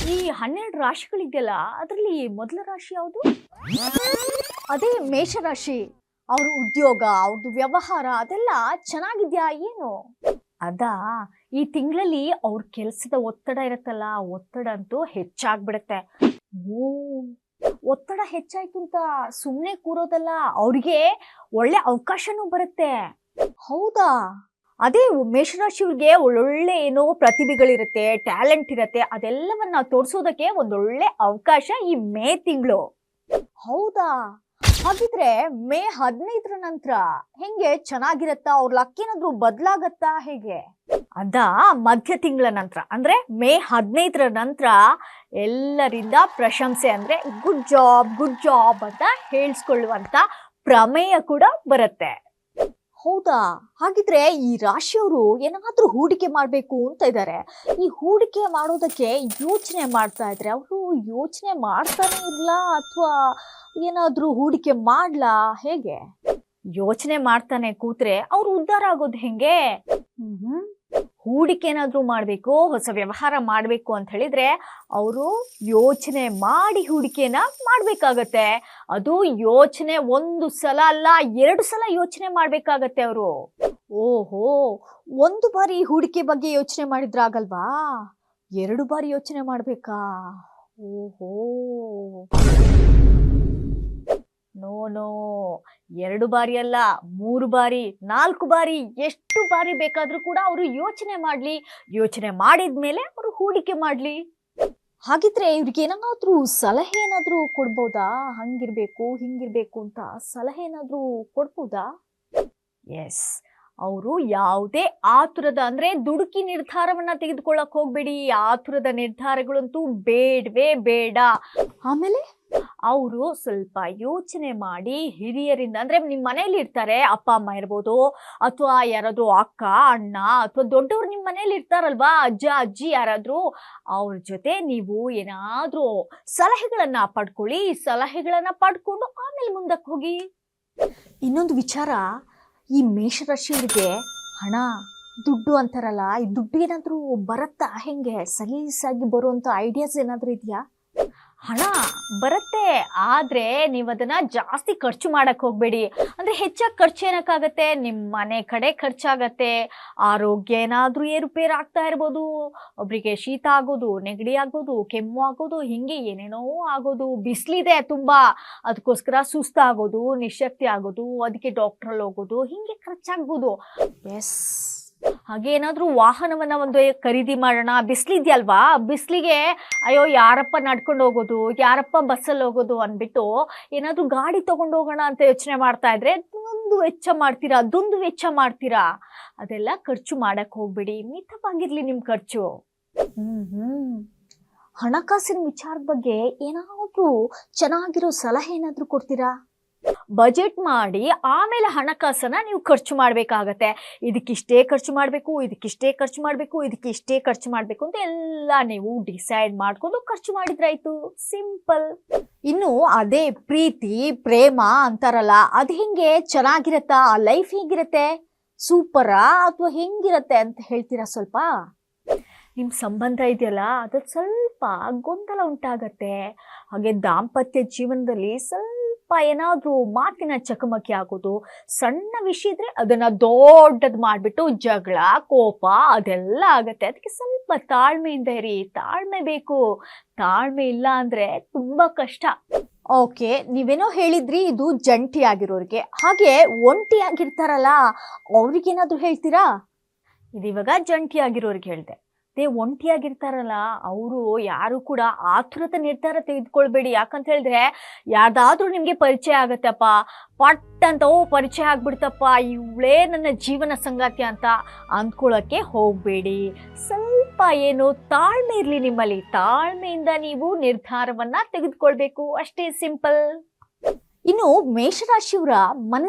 ಈ 12 ರಾಶಿಗಳಿದೆಯಲ್ಲ ಅದರಲ್ಲಿ ಮೊದಲ ರಾಶಿ ಯಾವುದು? ಅದೇ ಮೇಷರಾಶಿ. ಅವ್ರ ಉದ್ಯೋಗ, ಅವ್ರದ್ದು ವ್ಯವಹಾರ ಅದೆಲ್ಲ ಚೆನ್ನಾಗಿದ್ಯಾ ಏನು? ಅದಾ, ಈ ತಿಂಗಳಲ್ಲಿ ಅವ್ರ ಕೆಲ್ಸದ ಒತ್ತಡ ಇರತ್ತಲ್ಲ, ಒತ್ತಡ ಅಂತೂ ಹೆಚ್ಚಾಗ್ಬಿಡತ್ತೆ. ಓ, ಒತ್ತಡ ಹೆಚ್ಚಾಯ್ತು ಅಂತ ಸುಮ್ನೆ ಕೂರೋದಲ್ಲ, ಅವ್ರಿಗೆ ಒಳ್ಳೆ ಅವಕಾಶನೂ ಬರುತ್ತೆ. ಹೌದಾ? ಅದೇ ಮೇಷರಾಶಿಯವ್ರಿಗೆ ಒಳ್ಳೊಳ್ಳೆ ಏನೋ ಪ್ರತಿಭೆಗಳಿರುತ್ತೆ, ಟ್ಯಾಲೆಂಟ್ ಇರತ್ತೆ, ಅದೆಲ್ಲವನ್ನ ತೋರ್ಸೋದಕ್ಕೆ ಒಂದೊಳ್ಳೆ ಅವಕಾಶ ಈ ಮೇ ತಿಂಗಳು. ಹೌದಾ? ಹಾಗಿದ್ರೆ ಮೇ 15ರ ನಂತರ ಹೆಂಗೆ ಚೆನ್ನಾಗಿರತ್ತಾ? ಅವ್ರ ಲಕ್ ಏನಾದ್ರು ಬದಲಾಗತ್ತಾ ಹೇಗೆ? ಅದಾ, ಮಧ್ಯ ತಿಂಗಳ ನಂತರ ಅಂದ್ರೆ ಮೇ 15ರ ನಂತರ ಎಲ್ಲರಿಂದ ಪ್ರಶಂಸೆ ಅಂದ್ರೆ ಗುಡ್ ಜಾಬ್ ಅಂತ ಹೇಳಿಸ್ಕೊಳ್ಳುವಂತ ಪ್ರಮೇಯ ಕೂಡ ಬರುತ್ತೆ. ಹೌದಾ? ಹಾಗಿದ್ರೆ ಈ ರಾಶಿಯವರು ಏನಾದ್ರೂ ಹೂಡಿಕೆ ಮಾಡ್ಬೇಕು ಅಂತ ಇದ್ದಾರೆ. ಈ ಹೂಡಿಕೆ ಮಾಡೋದಕ್ಕೆ ಯೋಚನೆ ಮಾಡ್ತಾ ಇದ್ರೆ ಅವರು ಯೋಚನೆ ಮಾಡ್ತಾನೆ ಇಲ್ಲ ಅಥವಾ ಏನಾದ್ರೂ ಹೂಡಿಕೆ ಮಾಡ್ಲಾ ಹೇಗೆ? ಯೋಚನೆ ಮಾಡ್ತಾನೆ ಕೂತ್ರೆ ಅವ್ರು ಉದ್ಧಾರ ಆಗೋದು ಹೆಂಗೆ? ಹೂಡಿಕೆ ಏನಾದ್ರೂ ಮಾಡ್ಬೇಕು, ಹೊಸ ವ್ಯವಹಾರ ಮಾಡ್ಬೇಕು ಅಂತ ಹೇಳಿದ್ರೆ ಅವರು ಯೋಚನೆ ಮಾಡಿ ಹೂಡಿಕೆನ ಮಾಡ್ಬೇಕಾಗತ್ತೆ. ಅದು ಯೋಚನೆ ಒಂದು ಸಲ ಅಲ್ಲ, 2 ಸಲ ಯೋಚನೆ ಮಾಡ್ಬೇಕಾಗತ್ತೆ ಅವರು. ಓಹೋ, ಒಂದು ಬಾರಿ ಹೂಡಿಕೆ ಬಗ್ಗೆ ಯೋಚನೆ ಮಾಡಿದ್ರಾಗಲ್ವಾ, 2 ಬಾರಿ ಯೋಚನೆ ಮಾಡ್ಬೇಕಾ? ಓಹೋ, ನೋ, 2 ಬಾರಿ ಅಲ್ಲ, 3 ಬಾರಿ, 4 ಬಾರಿ, ಎಷ್ಟು ಬಾರಿ ಬೇಕಾದ್ರೂ ಕೂಡ ಅವರು ಯೋಚನೆ ಮಾಡ್ಲಿ. ಯೋಚನೆ ಮಾಡಿದ್ಮೇಲೆ ಅವರು ಹೂಡಿಕೆ ಮಾಡ್ಲಿ. ಹಾಗಿದ್ರೆ ಇವ್ರಿಗೆ ಏನಾದ್ರೂ ಸಲಹೆ ಏನಾದ್ರೂ ಕೊಡ್ಬೋದಾ? ಹಂಗಿರ್ಬೇಕು ಹಿಂಗಿರ್ಬೇಕು ಅಂತ ಸಲಹೆ ಏನಾದ್ರೂ ಕೊಡ್ಬೋದಾ? ಎಸ್, ಅವರು ಯಾವುದೇ ಆತುರದ ಅಂದ್ರೆ ದುಡುಕಿ ನಿರ್ಧಾರವನ್ನ ತೆಗೆದುಕೊಳ್ಳಕ್ ಹೋಗ್ಬೇಡಿ. ಆತುರದ ನಿರ್ಧಾರಗಳಂತೂ ಬೇಡವೇ ಬೇಡ. ಆಮೇಲೆ ಅವರು ಸ್ವಲ್ಪ ಯೋಚನೆ ಮಾಡಿ ಹಿರಿಯರಿಂದ ಅಂದ್ರೆ ನಿಮ್ಮ ಮನೆಯಲ್ಲಿ ಇರ್ತಾರೆ, ಅಪ್ಪ ಅಮ್ಮ ಇರ್ಬೋದು, ಅಥವಾ ಯಾರಾದ್ರೂ ಅಕ್ಕ ಅಣ್ಣ ಅಥವಾ ದೊಡ್ಡವ್ರು ನಿಮ್ಮ ಮನೇಲಿ ಇರ್ತಾರಲ್ವಾ, ಅಜ್ಜ ಅಜ್ಜಿ ಯಾರಾದ್ರೂ, ಅವ್ರ ಜೊತೆ ನೀವು ಏನಾದ್ರೂ ಸಲಹೆಗಳನ್ನ ಪಡ್ಕೊಳ್ಳಿ. ಸಲಹೆಗಳನ್ನ ಪಡ್ಕೊಂಡು ಆಮೇಲೆ ಮುಂದಕ್ಕೆ ಹೋಗಿ. ಇನ್ನೊಂದು ವಿಚಾರ, ಈ ಮೇಷರಾಶಿಯವರಿಗೆ ಹಣ ದುಡ್ಡು ಅಂತಾರಲ್ಲ, ಈ ದುಡ್ಡು ಏನಾದ್ರೂ ಬರತ್ತಾ ಹೆಂಗೆ? ಸಲೀಸಾಗಿ ಬರುವಂತ ಐಡಿಯಾಸ್ ಏನಾದ್ರೂ ಇದೆಯಾ? ಹಣ ಬರುತ್ತೆ, ಆದ್ರೆ ನೀವು ಅದನ್ನ ಜಾಸ್ತಿ ಖರ್ಚು ಮಾಡಕ್ ಹೋಗ್ಬೇಡಿ. ಅಂದ್ರೆ ಹೆಚ್ಚಾಗಿ ಖರ್ಚು ಏನಕ್ಕಾಗತ್ತೆ, ನಿಮ್ಮ ಮನೆ ಕಡೆ ಖರ್ಚಾಗತ್ತೆ. ಆರೋಗ್ಯ ಏನಾದ್ರೂ ಏರುಪೇರು ಆಗ್ತಾ ಇರ್ಬೋದು, ಒಬ್ರಿಗೆ ಶೀತ ಆಗೋದು, ನೆಗಡಿ ಆಗೋದು, ಕೆಮ್ಮು ಆಗೋದು, ಹಿಂಗೆ ಏನೇನೋ ಆಗೋದು. ಬಿಸಿಲಿದೆ ತುಂಬಾ, ಅದಕ್ಕೋಸ್ಕರ ಸುಸ್ತಾಗೋದು, ನಿಶಕ್ತಿ ಆಗೋದು, ಅದಕ್ಕೆ ಡಾಕ್ಟ್ರಲ್ಲಿ ಹೋಗೋದು, ಹಿಂಗೆ ಖರ್ಚಾಗ್ಬೋದು. ಎಸ್, ಹಾಗೆ ಏನಾದ್ರೂ ವಾಹನವನ್ನ ಒಂದು ಖರೀದಿ ಮಾಡೋಣ, ಬಿಸಿಲಿದ್ಯಲ್ವಾ, ಬಿಸಿಲಿಗೆ ಅಯ್ಯೋ ಯಾರಪ್ಪ ನಡ್ಕೊಂಡು ಹೋಗೋದು, ಯಾರಪ್ಪ ಬಸ್ಸಲ್ಲಿ ಹೋಗೋದು ಅಂದ್ಬಿಟ್ಟು ಏನಾದ್ರೂ ಗಾಡಿ ತಗೊಂಡು ಹೋಗೋಣ ಅಂತ ಯೋಚನೆ ಮಾಡ್ತಾ ಇದ್ರೆ ಅದೊಂದು ವೆಚ್ಚ ಮಾಡ್ತೀರಾ. ಅದೆಲ್ಲ ಖರ್ಚು ಮಾಡಕ್ ಹೋಗ್ಬೇಡಿ, ಮಿತವಾಗಿರ್ಲಿ ನಿಮ್ ಖರ್ಚು. ಹಣಕಾಸಿನ ವಿಚಾರದ ಬಗ್ಗೆ ಏನಾದ್ರೂ ಚೆನ್ನಾಗಿರೋ ಸಲಹೆ ಏನಾದ್ರೂ ಕೊಡ್ತೀರಾ? ಬಜೆಟ್ ಮಾಡಿ ಆಮೇಲೆ ಹಣಕಾಸನ್ನ ನೀವು ಖರ್ಚು ಮಾಡ್ಬೇಕಾಗತ್ತೆ. ಇದಕ್ಕಿಷ್ಟೇ ಖರ್ಚು ಮಾಡ್ಬೇಕು, ಇದಕ್ಕಿಷ್ಟೇ ಖರ್ಚು ಮಾಡ್ಬೇಕು, ಇದಕ್ಕಿಷ್ಟೇ ಖರ್ಚು ಮಾಡ್ಬೇಕು ಅಂತ ಎಲ್ಲ ನೀವು ಡಿಸೈಡ್ ಮಾಡ್ಕೊಂಡು ಖರ್ಚು ಮಾಡಿದ್ರಾಯ್ತು. ಸಿಂಪಲ್. ಇನ್ನು ಅದೇ ಪ್ರೀತಿ ಪ್ರೇಮ ಅಂತಾರಲ್ಲ, ಅದ್ ಹೆಂಗೆ ಚೆನ್ನಾಗಿರತ್ತಾ? ಆ ಲೈಫ್ ಹೇಗಿರತ್ತೆ? ಸೂಪರಾ ಅಥವಾ ಹೆಂಗಿರತ್ತೆ ಅಂತ ಹೇಳ್ತೀರಾ ಸ್ವಲ್ಪ? ನಿಮ್ಮ ಸಂಬಂಧ ಇದೆಯಲ್ಲ, ಅದು ಸ್ವಲ್ಪ ಗೊಂದಲ ಉಂಟಾಗತ್ತೆ. ಹಾಗೆ ದಾಂಪತ್ಯ ಜೀವನದಲ್ಲಿ ಸ್ವಲ್ಪ ಏನಾದ್ರೂ ಮಾತಿನ ಚಕಮಕಿ ಆಗೋದು, ಸಣ್ಣ ವಿಷಯ ಇದ್ರೆ ಅದನ್ನ ದೊಡ್ಡದು ಮಾಡ್ಬಿಟ್ಟು ಜಗಳ ಕೋಪ ಅದೆಲ್ಲ ಆಗತ್ತೆ. ಅದಕ್ಕೆ ಸ್ವಲ್ಪ ತಾಳ್ಮೆಯಿಂದ ಇರಿ. ತಾಳ್ಮೆ ಬೇಕು, ತಾಳ್ಮೆ ಇಲ್ಲ ಅಂದ್ರೆ ತುಂಬಾ ಕಷ್ಟ. ಓಕೆ, ನೀವೇನೋ ಹೇಳಿದ್ರಿ ಇದು ಜಂಟಿ ಆಗಿರೋರಿಗೆ. ಹಾಗೆ ಒಂಟಿ ಆಗಿರ್ತಾರಲ್ಲ ಅವ್ರಿಗೇನಾದ್ರೂ ಹೇಳ್ತೀರಾ? ಇದಿವಾಗ ಜಂಟಿ ಆಗಿರೋರಿಗೆ ಹೇಳ್ದೆ. ಒಂಟಿಯಾಗಿರ್ತಾರಲ್ಲ ಅವರು ಯಾರು ಕೂಡ ಆತುರದ ನಿರ್ಧಾರ ತೆಗೆದುಕೊಳ್ಬೇಡಿ. ಯಾಕಂತ ಹೇಳಿದ್ರೆ ಯಾರ್ದಾದ್ರೂ ನಿಮ್ಗೆ ಪರಿಚಯ ಆಗತ್ತಪ್ಪ, ಪಟ್ ಅಂತ ಪರಿಚಯ ಆಗ್ಬಿಡ್ತಪ್ಪ, ಇವಳೇ ನನ್ನ ಜೀವನ ಸಂಗಾತಿ ಅಂತ ಅಂದ್ಕೊಳ್ಳೋಕ್ಕೆ ಹೋಗ್ಬೇಡಿ. ಸ್ವಲ್ಪ ಏನು ತಾಳ್ಮೆ ಇರ್ಲಿ ನಿಮ್ಮಲ್ಲಿ. ತಾಳ್ಮೆಯಿಂದ ನೀವು ನಿರ್ಧಾರವನ್ನ ತೆಗೆದುಕೊಳ್ಬೇಕು, ಅಷ್ಟೇ, ಸಿಂಪಲ್. ಇನ್ನು ಮೇಷರಾಶಿಯವರ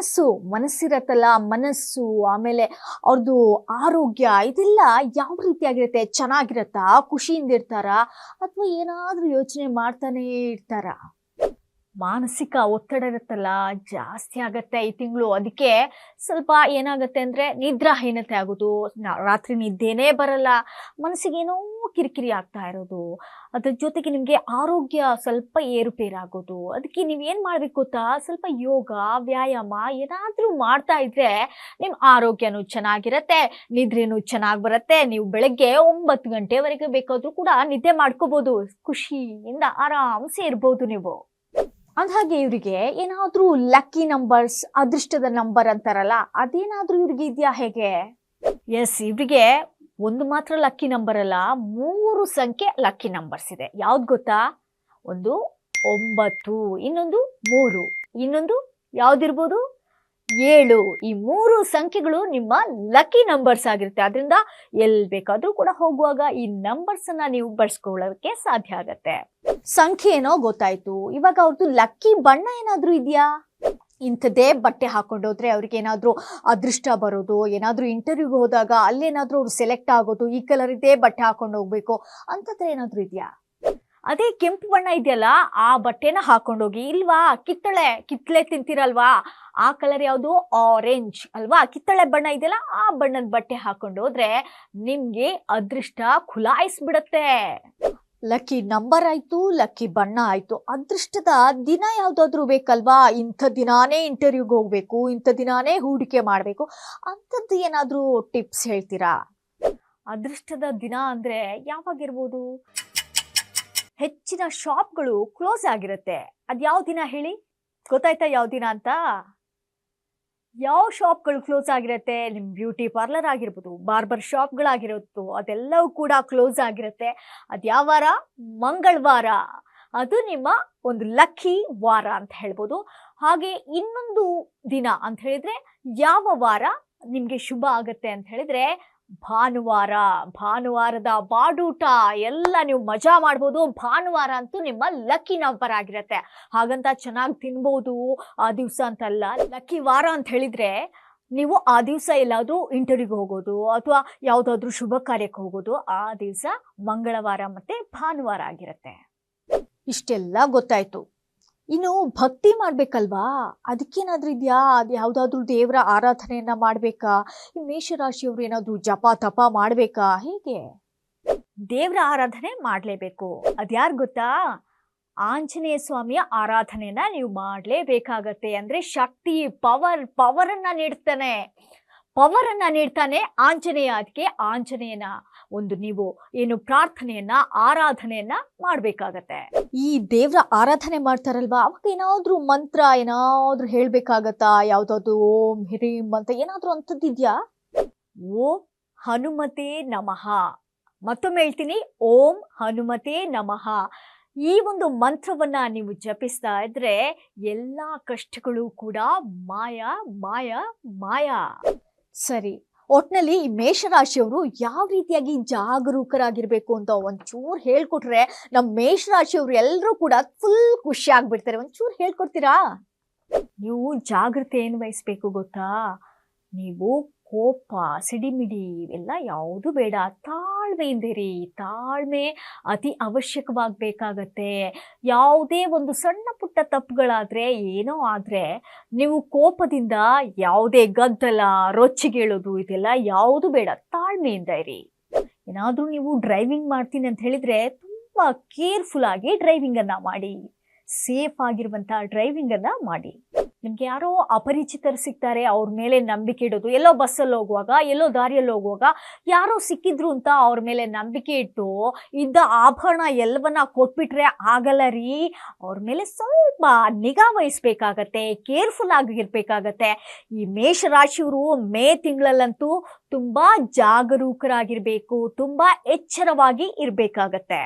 ಮನಸ್ಸಿರತ್ತಲ್ಲ, ಮನಸ್ಸು ಆಮೇಲೆ ಅವ್ರದ್ದು ಆರೋಗ್ಯ ಇದೆಲ್ಲ ಯಾವ ರೀತಿಯಾಗಿರುತ್ತೆ? ಚೆನ್ನಾಗಿರತ್ತಾ? ಖುಷಿಯಿಂದ ಇರ್ತಾರಾ ಅಥವಾ ಏನಾದ್ರೂ ಯೋಚನೆ ಮಾಡ್ತಾನೆ ಇರ್ತಾರಾ? ಮಾನಸಿಕ ಒತ್ತಡ ಇರುತ್ತಲ್ಲ ಜಾಸ್ತಿ ಆಗತ್ತೆ ಈ ತಿಂಗಳು. ಅದಕ್ಕೆ ಸ್ವಲ್ಪ ಏನಾಗತ್ತೆ ಅಂದ್ರೆ ನಿದ್ರಾಹೀನತೆ ಆಗೋದು, ರಾತ್ರಿ ನಿದ್ದೆನೇ ಬರಲ್ಲ, ಮನಸ್ಸಿಗೇನೋ ಕಿರಿಕಿರಿ ಆಗ್ತಾ ಇರೋದು, ಅದ್ರ ಜೊತೆಗೆ ನಿಮಗೆ ಆರೋಗ್ಯ ಸ್ವಲ್ಪ ಏರುಪೇರಾಗೋದು. ಅದಕ್ಕೆ ನೀವೇನ್ ಮಾಡ್ಬೇಕು ಗೊತ್ತಾ, ಸ್ವಲ್ಪ ಯೋಗ ವ್ಯಾಯಾಮ ಏನಾದ್ರೂ ಮಾಡ್ತಾ ಇದ್ರೆ ನಿಮ್ ಆರೋಗ್ಯನೂ ಚೆನ್ನಾಗಿರತ್ತೆ, ನಿದ್ರೆನೂ ಚೆನ್ನಾಗಿ ಬರುತ್ತೆ. ನೀವು ಬೆಳಗ್ಗೆ 9 ಗಂಟೆವರೆಗೆ ಬೇಕಾದ್ರೂ ಕೂಡ ನಿದ್ದೆ ಮಾಡ್ಕೋಬಹುದು, ಖುಷಿಯಿಂದ ಆರಾಮ್ಸೆ ಇರ್ಬೋದು ನೀವು. ಅಂದ್ಹಾಗೆ ಇವರಿಗೆ ಏನಾದ್ರೂ ಲಕ್ಕಿ ನಂಬರ್ಸ್, ಅದೃಷ್ಟದ ನಂಬರ್ ಅಂತಾರಲ್ಲ, ಅದೇನಾದ್ರೂ ಇವ್ರಿಗೆ ಇದೆಯಾ ಹೇಗೆ? ಎಸ್, ಇವರಿಗೆ ಒಂದು ಮಾತ್ರ ಲಕ್ಕಿ ನಂಬರ್ ಅಲ್ಲ, 3 ಸಂಖ್ಯೆ ಲಕ್ಕಿ ನಂಬರ್ಸ್ ಇದೆ. ಯಾವ್ದು ಗೊತ್ತಾ? ಒಂದು 9, ಇನ್ನೊಂದು 3, ಇನ್ನೊಂದು ಯಾವ್ದಿರ್ಬೋದು 7. ಈ 3 ಸಂಖ್ಯೆಗಳು ನಿಮ್ಮ ಲಕ್ಕಿ ನಂಬರ್ಸ್ ಆಗಿರುತ್ತೆ. ಅದರಿಂದ ಎಲ್ಲಿ ಬೇಕಾದ್ರೂ ಕೂಡ ಹೋಗುವಾಗ ಈ ನಂಬರ್ಸ್ ಅನ್ನ ನೀವು ಬಳಸ್ಕೊಳ್ಳೋಕೆ ಸಾಧ್ಯ ಆಗತ್ತೆ. ಸಂಖ್ಯೆ ಏನೋ ಗೊತ್ತಾಯ್ತು, ಇವಾಗ ಅವ್ರದ್ದು ಲಕ್ಕಿ ಬಣ್ಣ ಏನಾದ್ರೂ ಇದೆಯಾ? ಇಂಥದ್ದೇ ಬಟ್ಟೆ ಹಾಕೊಂಡೋದ್ರೆ ಅವ್ರಿಗೆ ಏನಾದ್ರೂ ಅದೃಷ್ಟ ಬರೋದು, ಏನಾದ್ರೂ ಇಂಟರ್ವ್ಯೂಗೆ ಹೋದಾಗ ಅಲ್ಲೇನಾದ್ರೂ ಅವ್ರು ಸೆಲೆಕ್ಟ್ ಆಗೋದು, ಈ ಕಲರ್ ಇದೇ ಬಟ್ಟೆ ಹಾಕೊಂಡು ಹೋಗ್ಬೇಕು ಅಂತಂದ್ರೆ ಏನಾದ್ರೂ ಇದೆಯಾ? ಅದೇ ಕೆಂಪು ಬಣ್ಣ ಇದೆಯಲ್ಲ, ಆ ಬಟ್ಟೆನ ಹಾಕೊಂಡೋಗಿ. ಇಲ್ವಾ ಕಿತ್ತಳೆ ತಿಂತೀರಲ್ವಾ, ಆ ಕಲರ್ ಯಾವುದು? ಆರೆಂಜ್ ಅಲ್ವಾ? ಕಿತ್ತಳೆ ಬಣ್ಣ ಇದೆಯಲ್ಲ, ಆ ಬಣ್ಣದ ಬಟ್ಟೆ ಹಾಕೊಂಡೋದ್ರೆ ನಿಮ್ಗೆ ಅದೃಷ್ಟ ಖುಲಾಯಿಸ್ಬಿಡತ್ತೆ. ಲಕ್ಕಿ ನಂಬರ್ ಆಯ್ತು, ಲಕ್ಕಿ ಬಣ್ಣ ಆಯ್ತು, ಅದೃಷ್ಟದ ದಿನ ಯಾವ್ದಾದ್ರು ಬೇಕಲ್ವಾ? ಇಂಥ ದಿನಾನೇ ಇಂಟರ್ವ್ಯೂಗೆ ಹೋಗ್ಬೇಕು, ಇಂಥ ದಿನಾನೇ ಹೂಡಿಕೆ ಮಾಡ್ಬೇಕು ಅಂಥದ್ದು ಏನಾದ್ರೂ ಟಿಪ್ಸ್ ಹೇಳ್ತೀರಾ? ಅದೃಷ್ಟದ ದಿನ ಅಂದ್ರೆ ಯಾವಾಗಿರ್ಬೋದು? ಹೆಚ್ಚಿನ ಶಾಪ್ಗಳು ಕ್ಲೋಸ್ ಆಗಿರುತ್ತೆ. ಅದ್ ಯಾವ ದಿನ ಹೇಳಿ? ಗೊತ್ತಾಯ್ತಾ ಯಾವ ದಿನ ಅಂತ? ಯಾವ ಶಾಪ್ಗಳು ಕ್ಲೋಸ್ ಆಗಿರುತ್ತೆ? ನಿಮ್ ಬ್ಯೂಟಿ ಪಾರ್ಲರ್ ಆಗಿರ್ಬೋದು, ಬಾರ್ಬರ್ ಶಾಪ್ಗಳಾಗಿರುತ್ತೋ ಅದೆಲ್ಲವೂ ಕೂಡ ಕ್ಲೋಸ್ ಆಗಿರುತ್ತೆ. ಅದ್ ಯಾವ ವಾರ? ಮಂಗಳವಾರ. ಅದು ನಿಮ್ಮ ಒಂದು ಲಕ್ಕಿ ವಾರ ಅಂತ ಹೇಳ್ಬೋದು. ಹಾಗೆ ಇನ್ನೊಂದು ದಿನ ಅಂತ ಹೇಳಿದ್ರೆ ಯಾವ ವಾರ ನಿಮ್ಗೆ ಶುಭ ಆಗತ್ತೆ ಅಂತ ಹೇಳಿದ್ರೆ ಭಾನುವಾರ. ಭಾನುವಾರದ ಬಾಡೂಟ ಎಲ್ಲ ನೀವು ಮಜಾ ಮಾಡ್ಬೋದು. ಭಾನುವಾರ ಅಂತೂ ನಿಮ್ಮ ಲಕ್ಕಿ ನಂಬರ್ ಆಗಿರತ್ತೆ, ಹಾಗಂತ ಚೆನ್ನಾಗಿ ತಿನ್ಬೋದು ಆ ದಿವಸ ಅಂತಲ್ಲ. ಲಕ್ಕಿ ವಾರ ಅಂತ ಹೇಳಿದ್ರೆ ನೀವು ಆ ದಿವಸ ಎಲ್ಲಾದ್ರೂ ಇಂಟರ್ವ್ಯೂಗೆ ಹೋಗೋದು ಅಥವಾ ಯಾವುದಾದ್ರೂ ಶುಭ ಕಾರ್ಯಕ್ಕೆ ಹೋಗೋದು ಆ ದಿವಸ ಮಂಗಳವಾರ ಮತ್ತೆ ಭಾನುವಾರ ಆಗಿರತ್ತೆ. ಇಷ್ಟೆಲ್ಲ ಗೊತ್ತಾಯ್ತು, ಇನ್ನು ಭಕ್ತಿ ಮಾಡ್ಬೇಕಲ್ವಾ? ಅದಕ್ಕೇನಾದ್ರೂ ಇದೆಯಾ? ಅದು ಯಾವ್ದಾದ್ರು ದೇವರ ಆರಾಧನೆಯನ್ನ ಮಾಡ್ಬೇಕಾ? ಈ ಮೇಷರಾಶಿಯವರು ಏನಾದ್ರು ಜಪ ತಪ ಮಾಡ್ಬೇಕಾ? ಹೇಗೆ? ದೇವರ ಆರಾಧನೆ ಮಾಡ್ಲೇಬೇಕು. ಅದ್ಯಾರು ಗೊತ್ತಾ? ಆಂಜನೇಯ ಸ್ವಾಮಿಯ ಆರಾಧನೆಯನ್ನ ನೀವು ಮಾಡ್ಲೇಬೇಕಾಗತ್ತೆ. ಅಂದ್ರೆ ಶಕ್ತಿ, ಪವರ್ ಅನ್ನ ನೀಡ್ತಾನೆ ಆಂಜನೇಯ. ಅದಕ್ಕೆ ಆಂಜನೇಯನ ಒಂದು ನೀವು ಏನು ಪ್ರಾರ್ಥನೆಯನ್ನ ಆರಾಧನೆಯನ್ನ ಮಾಡ್ಬೇಕಾಗತ್ತೆ. ಈ ದೇವ್ರ ಆರಾಧನೆ ಮಾಡ್ತಾರಲ್ವಾ, ಅವಾಗ ಏನಾದ್ರೂ ಮಂತ್ರ ಏನಾದ್ರೂ ಹೇಳ್ಬೇಕಾಗತ್ತಾ? ಯಾವ್ದಾದ್ರು ಓಂ ಹ್ರೀಂ ಅಂತ ಏನಾದ್ರೂ ಅಂತದ್ದಿದ್ಯಾ? ಓಂ ಹನುಮತೆ ನಮಃ. ಮತ್ತೊಮ್ಮೆ ಹೇಳ್ತೀನಿ, ಓಂ ಹನುಮತೆ ನಮಃ. ಈ ಒಂದು ಮಂತ್ರವನ್ನ ನೀವು ಜಪಿಸ್ತಾ ಇದ್ರೆ ಎಲ್ಲಾ ಕಷ್ಟಗಳು ಕೂಡ ಮಾಯ ಮಾಯ ಮಾಯ. ಸರಿ, ಒಟ್ನಲ್ಲಿ ಈ ಮೇಷರಾಶಿಯವರು ಯಾವ ರೀತಿಯಾಗಿ ಜಾಗರೂಕರಾಗಿರ್ಬೇಕು ಅಂತ ಒಂಚೂರು ಹೇಳ್ಕೊಟ್ರೆ ನಮ್ಮ ಮೇಷರಾಶಿಯವರು ಎಲ್ಲರೂ ಕೂಡ ಫುಲ್ ಖುಷಿ ಆಗ್ಬಿಡ್ತಾರೆ. ಒಂಚೂರು ಹೇಳ್ಕೊಡ್ತೀರಾ? ನೀವು ಜಾಗೃತೆಯನ್ನು ವಹಿಸ್ಬೇಕು ಗೊತ್ತಾ? ನೀವು ಕೋಪ, ಸಿಡಿಮಿಡಿ ಇವೆಲ್ಲ ಯಾವುದು ಬೇಡ, ತಾಳ್ಮೆಯಿಂದಿರಿ. ತಾಳ್ಮೆ ಅತಿ ಅವಶ್ಯಕವಾಗಬೇಕಾಗತ್ತೆ. ಯಾವುದೇ ಒಂದು ಸಣ್ಣ ಪುಟ್ಟ ತಪ್ಪುಗಳಾದ್ರೆ, ಏನೋ ಆದ್ರೆ ನೀವು ಕೋಪದಿಂದ ಯಾವುದೇ ಗದ್ದಲ, ರೊಚ್ಚಿಗೇಳೋದು ಇದೆಲ್ಲ ಯಾವುದು ಬೇಡ, ತಾಳ್ಮೆಯಿಂದ ಇರಿ. ಏನಾದ್ರೂ ನೀವು ಡ್ರೈವಿಂಗ್ ಮಾಡ್ತೀನಿ ಅಂತ ಹೇಳಿದ್ರೆ ತುಂಬಾ ಕೇರ್ಫುಲ್ ಆಗಿ ಡ್ರೈವಿಂಗ್ ಅನ್ನ ಮಾಡಿ, ಸೇಫ್ ಆಗಿರುವಂತ ಡ್ರೈವಿಂಗ್ ಅನ್ನ ಮಾಡಿ. ನಿಮ್ಗೆ ಯಾರೋ ಅಪರಿಚಿತರು ಸಿಗ್ತಾರೆ, ಅವ್ರ ಮೇಲೆ ನಂಬಿಕೆ ಇಡೋದು. ಎಲ್ಲೋ ಬಸ್ಸಲ್ಲಿ ಹೋಗುವಾಗ, ಎಲ್ಲೋ ದಾರಿಯಲ್ಲಿ ಹೋಗುವಾಗ ಯಾರೋ ಸಿಕ್ಕಿದ್ರು ಅಂತ ಅವ್ರ ಮೇಲೆ ನಂಬಿಕೆ ಇಟ್ಟು ಇದ್ದ ಆಭರಣ ಎಲ್ಲವನ್ನ ಕೊಟ್ಬಿಟ್ರೆ ಆಗಲ್ಲ ರೀ. ಅವ್ರ ಮೇಲೆ ಸ್ವಲ್ಪ ನಿಗಾ ವಹಿಸ್ಬೇಕಾಗತ್ತೆ, ಕೇರ್ಫುಲ್ ಆಗಿರ್ಬೇಕಾಗತ್ತೆ. ಈ ಮೇಷರಾಶಿಯವರು ಮೇ ತಿಂಗಳಲ್ಲಂತೂ ತುಂಬಾ ಜಾಗರೂಕರಾಗಿರ್ಬೇಕು, ತುಂಬಾ ಎಚ್ಚರವಾಗಿ ಇರ್ಬೇಕಾಗತ್ತೆ.